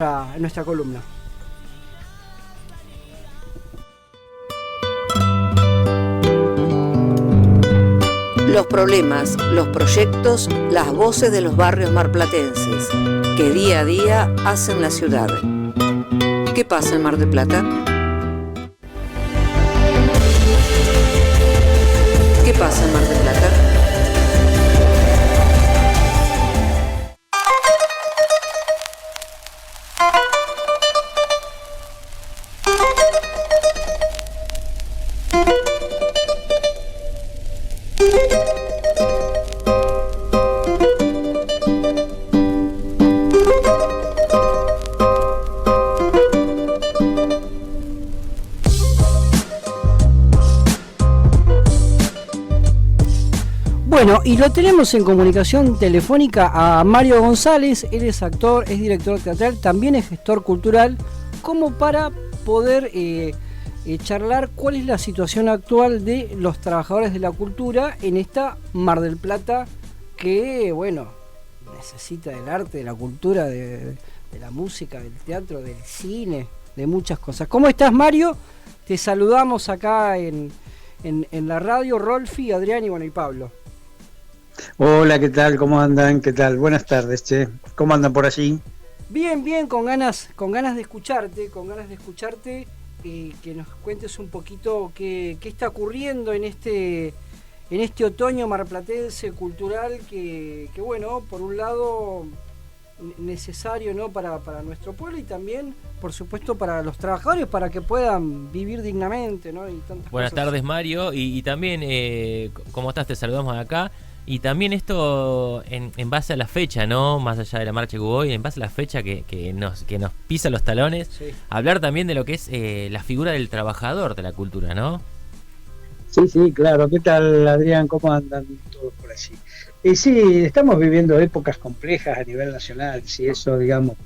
en nuestra columna. Los problemas, los proyectos, las voces de los barrios marplatenses, que día a día hacen la ciudad. ¿Qué pasa en Mar del Plata? ¿Qué pasa en Mar del Plata? Bueno, y lo tenemos en comunicación telefónica a Mario González. Él es actor, es director teatral, también es gestor cultural, como para poder charlar cuál es la situación actual de los trabajadores de la cultura en esta Mar del Plata que, bueno, necesita del arte, de la cultura, de la música, del teatro, del cine, de muchas cosas. ¿Cómo estás, Mario? Te saludamos acá en la radio, Rolfi, Adrián y bueno, y Pablo. Hola, ¿qué tal? ¿Cómo andan? ¿Qué tal? Buenas tardes, che. ¿Cómo andan por allí? Bien, bien, con ganas de escucharte, que nos cuentes un poquito qué está ocurriendo en este otoño marplatense cultural que bueno, por un lado necesario, ¿no? para nuestro pueblo y también, por supuesto, para los trabajadores, para que puedan vivir dignamente, ¿no? Y tantas Buenas cosas. tardes, Mario, y también, ¿cómo estás? Te saludamos acá. Y también esto en base a la fecha, ¿no? Más allá de la marcha que hubo hoy, en base a la fecha que nos pisa los talones, sí. Hablar también de lo que es la figura del trabajador de la cultura, ¿no? Sí, claro. ¿Qué tal, Adrián? ¿Cómo andan todos por allí? Sí, estamos viviendo épocas complejas a nivel nacional, si eso, digamos,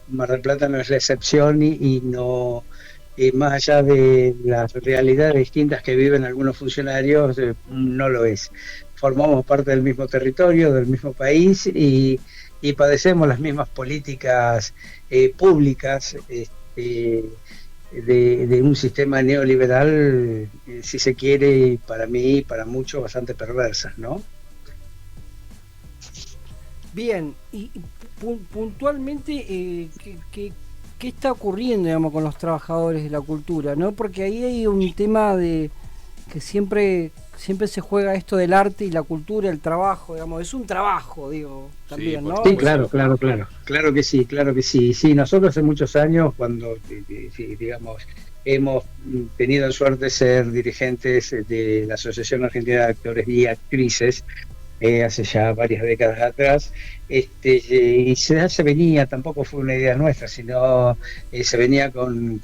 Mar del Plata no es la excepción y no... más allá de las realidades distintas que viven algunos funcionarios, no lo es. Formamos parte del mismo territorio, del mismo país y padecemos las mismas políticas públicas de un sistema neoliberal, si se quiere, para mí y para muchos, bastante perversas, ¿no? Bien, y puntualmente, ¿qué está ocurriendo, digamos, con los trabajadores de la cultura, ¿no? Porque ahí hay un tema de que siempre se juega esto del arte y la cultura, el trabajo, digamos, es un trabajo, digo, también, ¿no? Sí, claro que sí. Sí, nosotros hace muchos años, cuando, digamos, hemos tenido suerte de ser dirigentes de la Asociación Argentina de Actores y Actrices, hace ya varias décadas atrás, y se venía, tampoco fue una idea nuestra, sino se venía con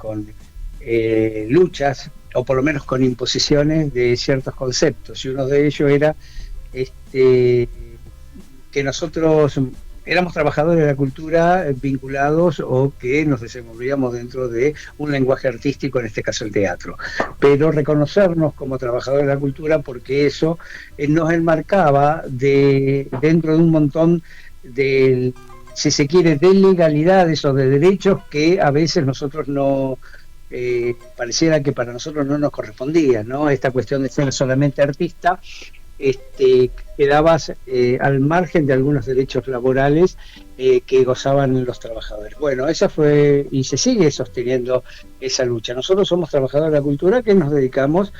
luchas, o por lo menos con imposiciones de ciertos conceptos, y uno de ellos era que nosotros éramos trabajadores de la cultura vinculados o que nos desenvolvíamos dentro de un lenguaje artístico, en este caso el teatro, pero reconocernos como trabajadores de la cultura porque eso nos enmarcaba dentro de un montón de, si se quiere, de legalidades o de derechos que a veces nosotros no pareciera que para nosotros no nos correspondía, ¿no? Esta cuestión de ser solamente artista, quedabas al margen de algunos derechos laborales que gozaban los trabajadores. Bueno, esa fue y se sigue sosteniendo esa lucha. Nosotros somos trabajadores de la cultura que nos dedicamos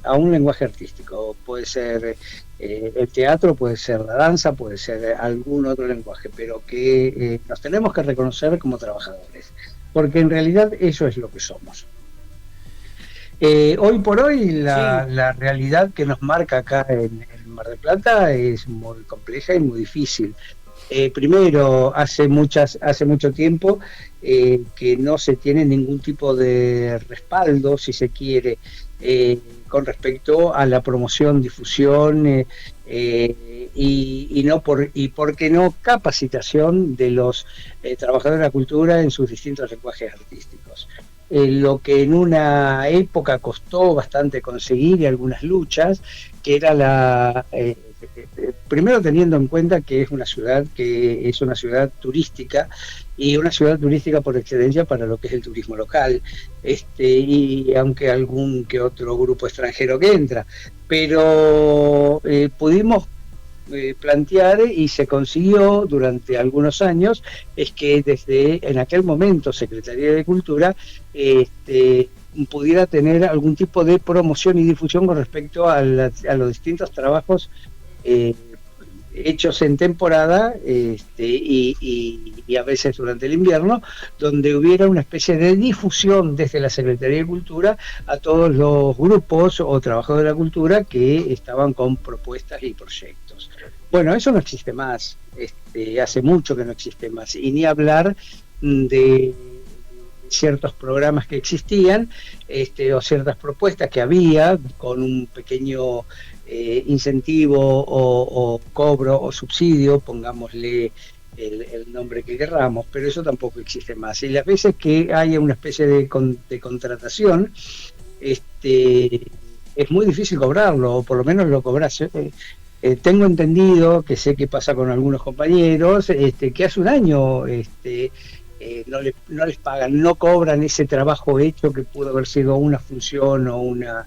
a un lenguaje artístico. Puede ser el teatro, puede ser la danza, puede ser algún otro lenguaje, pero que nos tenemos que reconocer como trabajadores, porque en realidad eso es lo que somos. Hoy por hoy la realidad que nos marca acá en Mar del Plata es muy compleja y muy difícil. Primero, hace mucho tiempo que no se tiene ningún tipo de respaldo, si se quiere, con respecto a la promoción, difusión y por qué no capacitación de los trabajadores de la cultura en sus distintos lenguajes artísticos. Lo que en una época costó bastante conseguir y algunas luchas, que era primero teniendo en cuenta que es una ciudad turística, y una ciudad turística por excelencia para lo que es el turismo local, y aunque algún que otro grupo extranjero que entra, pero pudimos plantear, y se consiguió durante algunos años, es que desde en aquel momento Secretaría de Cultura pudiera tener algún tipo de promoción y difusión con respecto a los distintos trabajos hechos en temporada, y a veces durante el invierno, donde hubiera una especie de difusión desde la Secretaría de Cultura a todos los grupos o trabajadores de la cultura que estaban con propuestas y proyectos. Bueno, eso no existe más, hace mucho que no existe más, y ni hablar de ciertos programas que existían, o ciertas propuestas que había con un pequeño incentivo o cobro o subsidio, pongámosle el nombre que querramos, pero eso tampoco existe más. Y las veces que haya una especie de contratación, es muy difícil cobrarlo, o por lo menos lo cobras. Tengo entendido, que sé que pasa con algunos compañeros, que hace un año no les pagan, no cobran ese trabajo hecho que pudo haber sido una función o una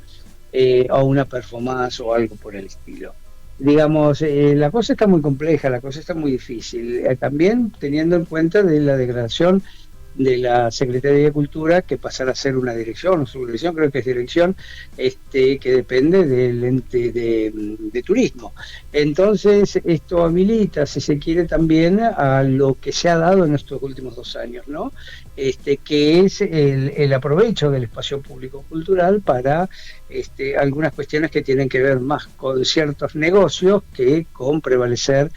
performance o algo por el estilo. Digamos, la cosa está muy compleja, la cosa está muy difícil, también teniendo en cuenta de la degradación de la Secretaría de Cultura, que pasará a ser una dirección o subdirección, creo que es dirección, que depende del ente de turismo. Entonces esto habilita, si se quiere, también a lo que se ha dado en estos últimos 2 años, ¿no? Que es el aprovecho del espacio público cultural para algunas cuestiones que tienen que ver más con ciertos negocios que con prevalecer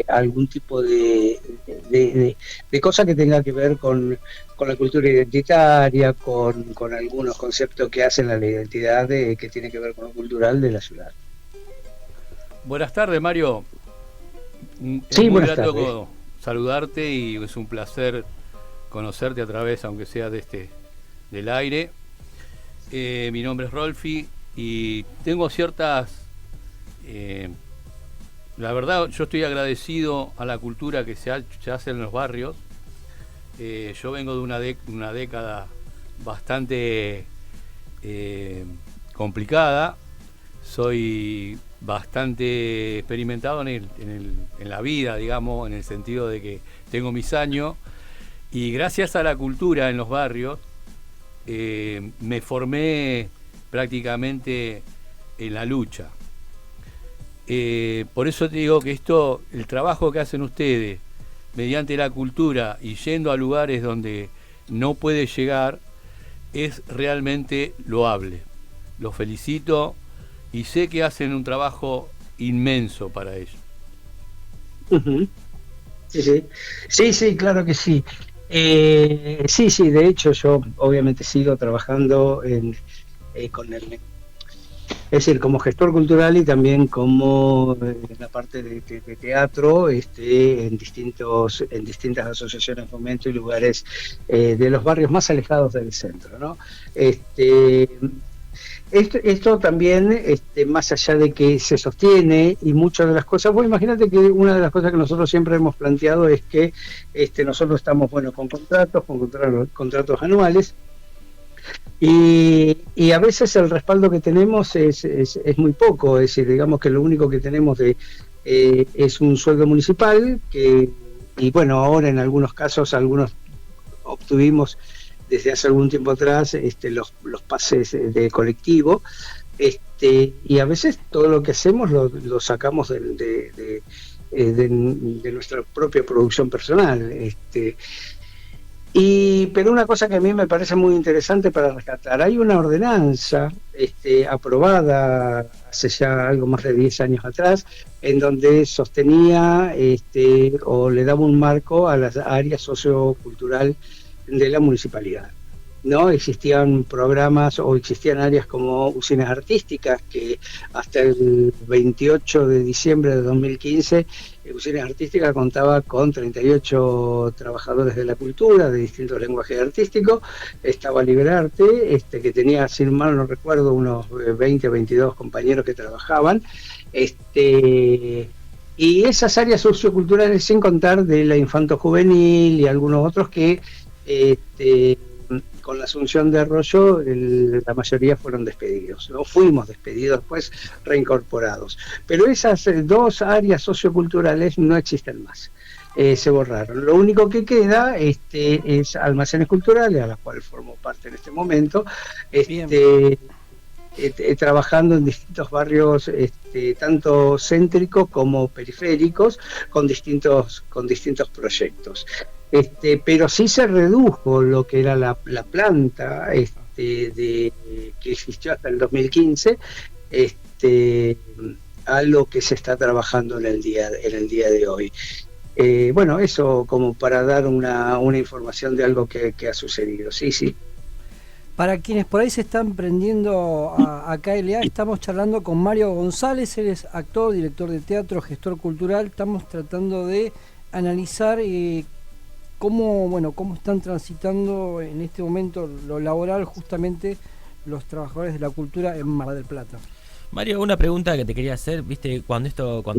algún tipo de cosa que tenga que ver con la cultura identitaria, con algunos conceptos que hacen la identidad que tiene que ver con lo cultural de la ciudad. Buenas tardes, Mario. Sí, es muy buenas grato tardes. saludarte, y es un placer conocerte a través, aunque sea del aire. Mi nombre es Rolfi y tengo ciertas... la verdad, yo estoy agradecido a la cultura que se hace en los barrios. Yo vengo de una década bastante complicada. Soy bastante experimentado en la vida, digamos, en el sentido de que tengo mis años. Y gracias a la cultura en los barrios, me formé prácticamente en la lucha. Por eso te digo que el trabajo que hacen ustedes mediante la cultura y yendo a lugares donde no puede llegar, es realmente loable. Los felicito y sé que hacen un trabajo inmenso para ello. Uh-huh. Sí, claro que sí. Sí, de hecho yo obviamente sigo trabajando es decir, como gestor cultural y también como en la parte de teatro, en distintas asociaciones de fomento y lugares de los barrios más alejados del centro, ¿no? Esto también, más allá de que se sostiene y muchas de las cosas, vos imagínate que una de las cosas que nosotros siempre hemos planteado es que nosotros estamos, con contratos anuales, y a veces el respaldo que tenemos es muy poco, es decir, digamos que lo único que tenemos es un sueldo municipal, y ahora en algunos casos, algunos obtuvimos desde hace algún tiempo atrás los pases de colectivo, y a veces todo lo que hacemos lo sacamos de nuestra propia producción personal. Pero una cosa que a mí me parece muy interesante para rescatar, hay una ordenanza aprobada hace ya algo más de 10 años atrás, en donde sostenía o le daba un marco a las áreas sociocultural de la municipalidad. ¿no? Existían programas o existían áreas como usinas artísticas que hasta el 28 de diciembre de 2015 Usinas Artísticas contaba con 38 trabajadores de la cultura de distintos lenguajes artísticos. Estaba Liberarte, que tenía, sin mal no recuerdo, unos 20 o 22 compañeros que trabajaban. Y esas áreas socioculturales, sin contar de la infanto-juvenil y algunos otros que con la asunción de Arroyo la mayoría fueron despedidos, ¿no? Fuimos despedidos, después reincorporados. Pero esas dos áreas socioculturales no existen más. Se borraron. Lo único que queda es Almacenes Culturales, a la cual formo parte en este momento, trabajando en distintos barrios, tanto céntricos como periféricos, con distintos proyectos. Pero sí se redujo lo que era la planta que existió hasta el 2015 a lo que se está trabajando en el día de hoy. Bueno, eso como para dar una información de algo que ha sucedido. Sí. Para quienes por ahí se están prendiendo a KLA, estamos charlando con Mario González. Él es actor, director de teatro, gestor cultural. Estamos tratando de analizar cómo están transitando en este momento lo laboral justamente los trabajadores de la cultura en Mar del Plata. Mario, una pregunta que te quería hacer, viste, cuando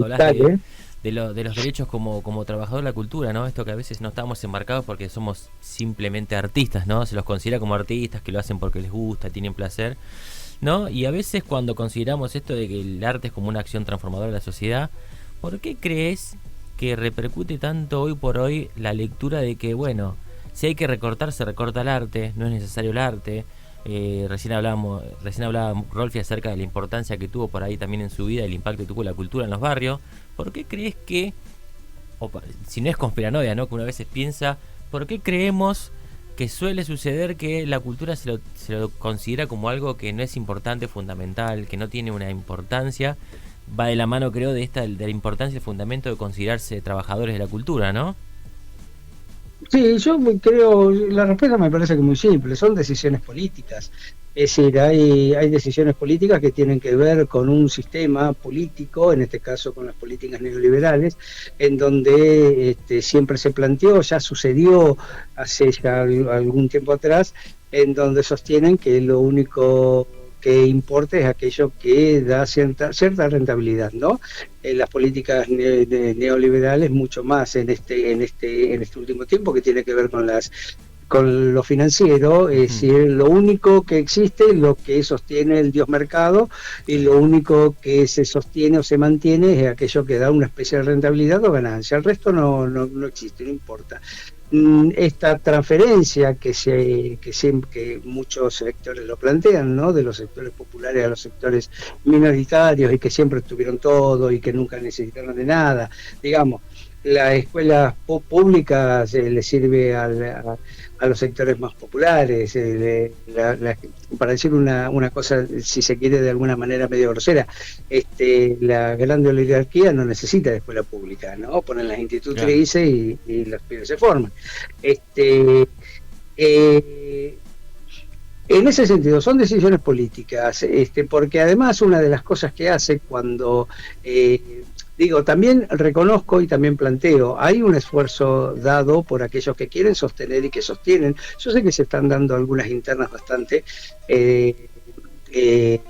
hablas de los derechos como trabajador de la cultura, ¿no? Esto que a veces no estamos enmarcados porque somos simplemente artistas, ¿no? Se los considera como artistas que lo hacen porque les gusta, tienen placer, ¿no? Y a veces cuando consideramos esto de que el arte es como una acción transformadora de la sociedad, ¿por qué crees que repercute tanto hoy por hoy la lectura de que, bueno, si hay que recortar, se recorta el arte, no es necesario el arte? Recién hablaba Rolfi acerca de la importancia que tuvo por ahí también en su vida, el impacto que tuvo la cultura en los barrios. ¿Por qué crees que, si no es conspiranoia, ¿no?, que uno a veces piensa, ¿por qué creemos que suele suceder que la cultura se lo considera como algo que no es importante, fundamental, que no tiene una importancia? Va de la mano, creo, de la importancia y el fundamento de considerarse trabajadores de la cultura, ¿no? Sí, yo creo, la respuesta me parece que es muy simple, son decisiones políticas. Es decir, hay decisiones políticas que tienen que ver con un sistema político, en este caso con las políticas neoliberales, en donde siempre se planteó, ya sucedió hace ya algún tiempo atrás, en donde sostienen que lo único que importa es aquello que da cierta rentabilidad, ¿no? En las políticas neoliberales mucho más en este último tiempo, que tiene que ver con lo financiero, es decir, lo único que existe es lo que sostiene el dios mercado, y lo único que se sostiene o se mantiene es aquello que da una especie de rentabilidad o ganancia. El resto no existe, no importa. Esta transferencia que muchos sectores lo plantean, ¿no?, de los sectores populares a los sectores minoritarios, y que siempre tuvieron todo y que nunca necesitaron de nada, digamos, la escuela pública le sirve a los sectores más populares, para decir una cosa, si se quiere de alguna manera medio grosera, la grande oligarquía no necesita de escuela pública, ¿no? Ponen las institutrices, claro, y los pibes se forman. En ese sentido, son decisiones políticas, porque además una de las cosas que hace cuando... también reconozco y también planteo, hay un esfuerzo dado por aquellos que quieren sostener y que sostienen. Yo sé que se están dando algunas internas bastante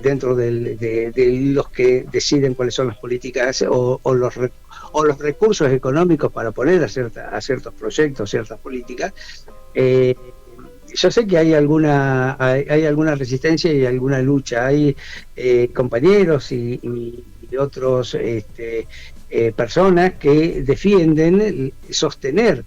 dentro de los que deciden cuáles son las políticas o los recursos económicos para poner a ciertos proyectos, ciertas políticas. Yo sé que hay alguna resistencia y alguna lucha. Hay compañeros y otros personas que defienden sostener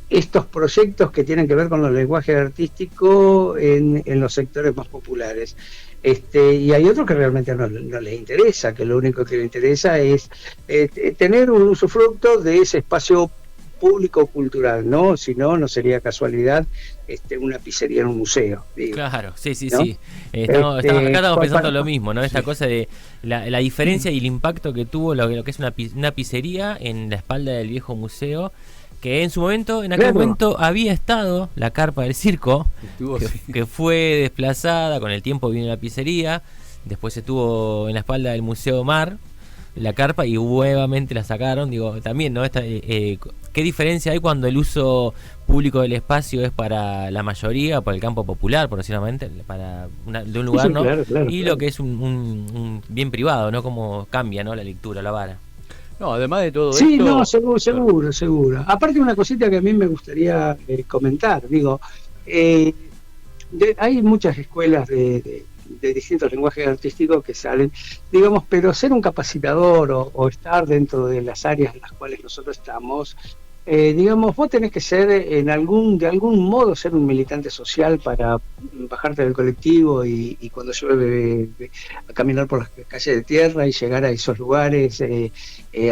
estos proyectos que tienen que ver con los lenguajes artísticos en los sectores más populares. Y hay otros que realmente no les interesa, que lo único que les interesa es tener un usufructo de ese espacio público cultural, ¿no? Si no, no sería casualidad una pizzería en un museo, digo. Claro, sí, ¿no? Sí. Estamos pensando lo mismo, ¿no? Esta cosa de la diferencia y el impacto que tuvo lo que es una pizzería en la espalda del viejo museo, que en su momento, en aquel momento había estado la carpa del circo, que fue desplazada, con el tiempo vino la pizzería, después estuvo en la espalda del Museo Mar, la carpa, y nuevamente la sacaron. Digo, también, ¿no? ¿Qué diferencia hay cuando el uso público del espacio es para la mayoría, para el campo popular, por decirlo de un lugar, ¿no? Claro, y lo que es un bien privado, ¿no? Cómo cambia, ¿no? La lectura, la vara. No, además de todo esto... Sí, no, seguro. Aparte, una cosita que a mí me gustaría comentar, digo, hay muchas escuelas de distintos lenguajes artísticos que salen, digamos, pero ser un capacitador o estar dentro de las áreas en las cuales nosotros estamos, digamos, vos tenés que ser de algún modo ser un militante social para bajarte del colectivo y cuando llueve a caminar por las calles de tierra y llegar a esos lugares,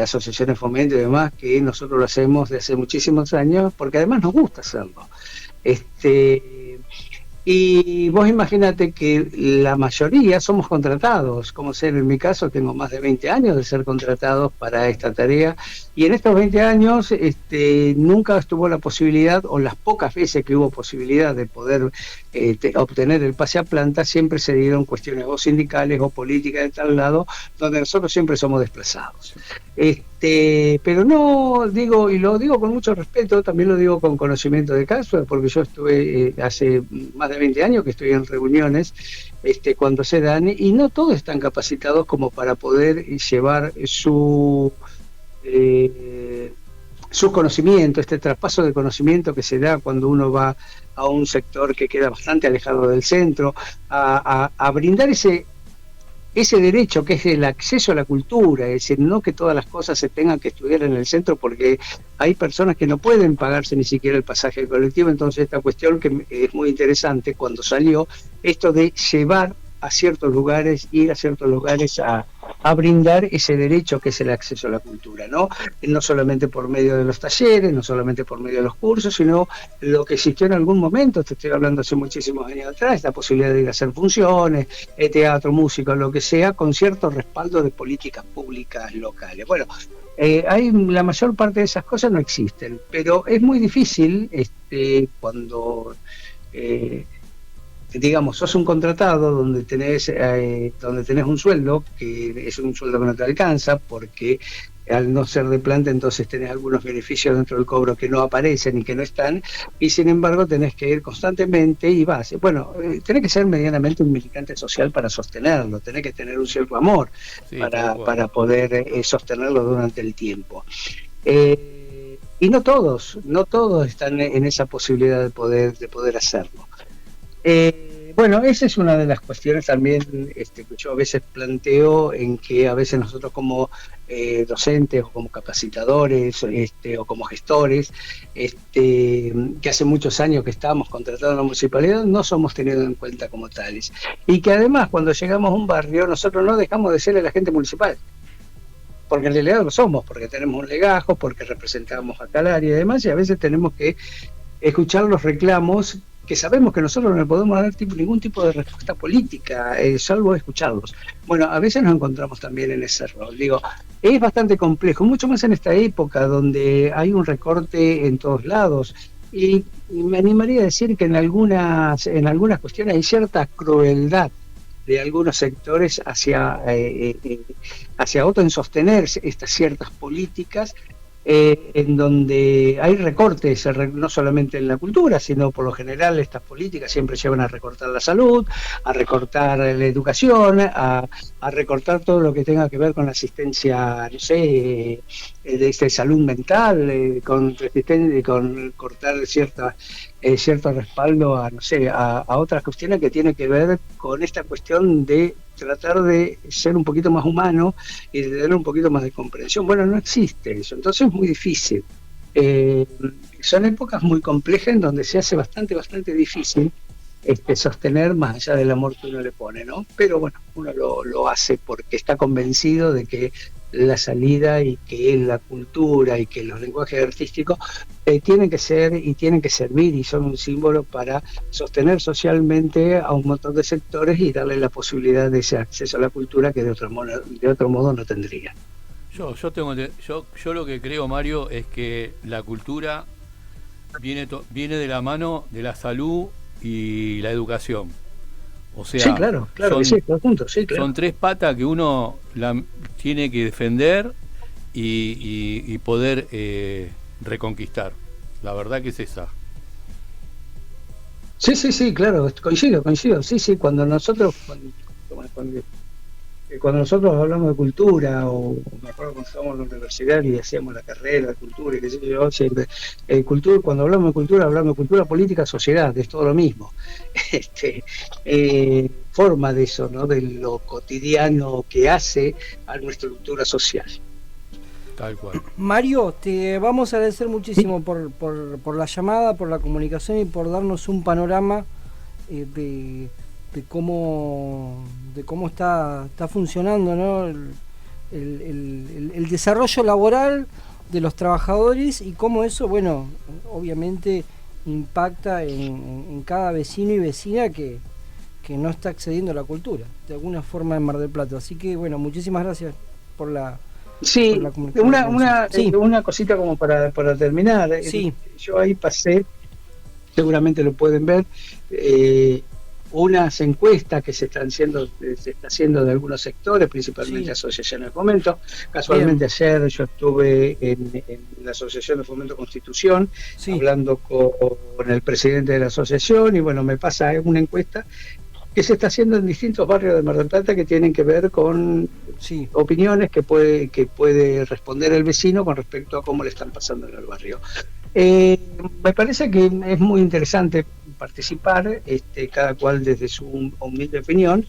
asociaciones de fomento y demás, que nosotros lo hacemos desde hace muchísimos años, porque además nos gusta hacerlo. Y vos imagínate que la mayoría somos contratados, como ser en mi caso, tengo más de 20 años de ser contratados para esta tarea, y en estos 20 años nunca estuvo la posibilidad, o las pocas veces que hubo posibilidad de poder obtener el pase a planta, siempre se dieron cuestiones o sindicales o políticas de tal lado, donde nosotros siempre somos desplazados. Pero no digo, y lo digo con mucho respeto, también lo digo con conocimiento de caso, porque yo estuve hace más de 20 años que estoy en reuniones cuando se dan, y no todos están capacitados como para poder llevar su conocimiento, este traspaso de conocimiento que se da cuando uno va a un sector que queda bastante alejado del centro, a brindar ese derecho que es el acceso a la cultura, es decir, no que todas las cosas se tengan que estudiar en el centro, porque hay personas que no pueden pagarse ni siquiera el pasaje colectivo. Entonces esta cuestión que es muy interesante cuando salió, esto de llevar a ciertos lugares, ir a ciertos lugares a brindar ese derecho que es el acceso a la cultura, ¿no? No solamente por medio de los talleres, no solamente por medio de los cursos, sino lo que existió en algún momento, te estoy hablando hace muchísimos años atrás, la posibilidad de ir a hacer funciones, teatro, música, lo que sea, con cierto respaldo de políticas públicas locales. Bueno, la mayor parte de esas cosas no existen, pero es muy difícil cuando... digamos, sos un contratado donde tenés un sueldo que es un sueldo que no te alcanza, porque al no ser de planta entonces tenés algunos beneficios dentro del cobro que no aparecen y que no están, y sin embargo tenés que ir constantemente y vas. Bueno, tenés que ser medianamente un militante social para sostenerlo, tenés que tener un cierto amor para poder sostenerlo durante el tiempo. Y no todos están en esa posibilidad de poder hacerlo. Bueno, esa es una de las cuestiones también que yo a veces planteo, en que a veces nosotros como docentes o como capacitadores o como gestores, que hace muchos años que estábamos contratados en la municipalidad, no somos tenidos en cuenta como tales. Y que además cuando llegamos a un barrio nosotros no dejamos de ser el agente municipal, porque en realidad lo somos, porque tenemos un legajo, porque representamos a tal área y demás, y a veces tenemos que escuchar los reclamos que sabemos que nosotros no le podemos dar ningún tipo de respuesta política, salvo escucharlos. Bueno, a veces nos encontramos también en ese rol. Digo, es bastante complejo, mucho más en esta época donde hay un recorte en todos lados, y me animaría a decir que en algunas cuestiones hay cierta crueldad de algunos sectores hacia otros en sostener estas ciertas políticas, en donde hay recortes, no solamente en la cultura, sino por lo general estas políticas siempre llevan a recortar la salud, a recortar la educación, a recortar todo lo que tenga que ver con la asistencia, no sé, de salud mental, con cortar cierto respaldo a otras cuestiones que tienen que ver con esta cuestión de tratar de ser un poquito más humano y de tener un poquito más de comprensión. Bueno, no existe eso, entonces es muy difícil. Son épocas muy complejas en donde se hace bastante difícil sostener más allá del amor que uno le pone, ¿no? Pero bueno, uno lo hace porque está convencido de que la salida y que la cultura y que los lenguajes artísticos tienen que ser y tienen que servir y son un símbolo para sostener socialmente a un montón de sectores y darle la posibilidad de ese acceso a la cultura que de otro modo no tendrían. Yo lo que creo, Mario, es que la cultura viene de la mano de la salud y la educación. O sea, sí, claro que sí, todo junto, sí, claro. Son tres patas que uno tiene que defender y poder reconquistar. La verdad que es esa. Sí, claro, coincido. Sí, cuando nosotros hablamos de cultura, o me acuerdo cuando estábamos en la universidad y hacíamos la carrera de cultura y qué sé yo, siempre, cuando hablamos de cultura política, sociedad, es todo lo mismo. Forma de eso, ¿no? De lo cotidiano que hace a nuestra cultura social. Tal cual. Mario, te vamos a agradecer muchísimo por la llamada, por la comunicación y por darnos un panorama de cómo está funcionando, ¿no? el desarrollo laboral de los trabajadores y cómo eso, bueno, obviamente impacta en cada vecino y vecina que no está accediendo a la cultura de alguna forma en Mar del Plata. Así que bueno, muchísimas gracias por la Sí, una cosita como para terminar. Sí. Yo ahí pasé, seguramente lo pueden ver, unas encuestas que se está haciendo de algunos sectores, principalmente Sí. asociaciones de fomento. Casualmente ayer yo estuve en la Asociación de Fomento Constitución, Sí. hablando con el presidente de la asociación, y bueno, me pasa una encuesta que se está haciendo en distintos barrios de Mar del Plata que tienen que ver con Sí. opiniones que puede responder el vecino con respecto a cómo le están pasando en el barrio. Me parece que es muy interesante participar, cada cual desde su humilde opinión,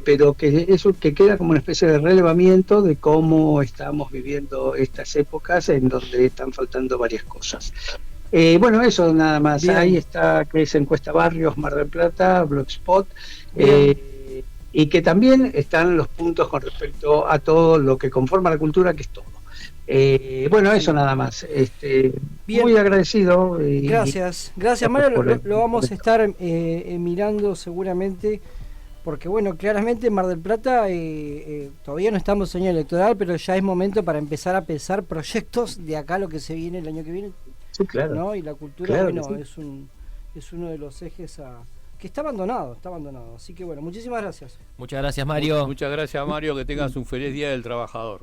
pero que eso que queda como una especie de relevamiento de cómo estamos viviendo estas épocas en donde están faltando varias cosas. Bueno, eso nada más. Bien. Ahí está, que es Encuesta Barrios Mar del Plata, Blogspot, y que también están los puntos con respecto a todo lo que conforma la cultura, que es todo. Bueno, eso nada más. Bien. Muy agradecido. Gracias Mario, lo vamos a estar mirando seguramente, porque bueno, claramente en Mar del Plata todavía no estamos en año electoral, pero ya es momento para empezar a pensar proyectos de acá, lo que se viene el año que viene. Sí, claro. ¿No? Y la cultura, Claro bueno, que sí. es uno de los ejes que está abandonado. Así que bueno, muchísimas gracias. Muchas gracias, Mario. Muchas gracias, Mario, que tengas un feliz Día del Trabajador.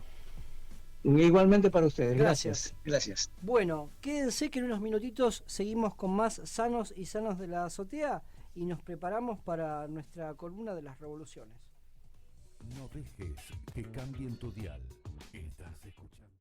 Igualmente para ustedes. Gracias. Gracias. Bueno, quédense que en unos minutitos seguimos con más Sanos y Sanos de la Azotea y nos preparamos para nuestra columna de las revoluciones. No dejes que cambien tu dial. Estás escuchando.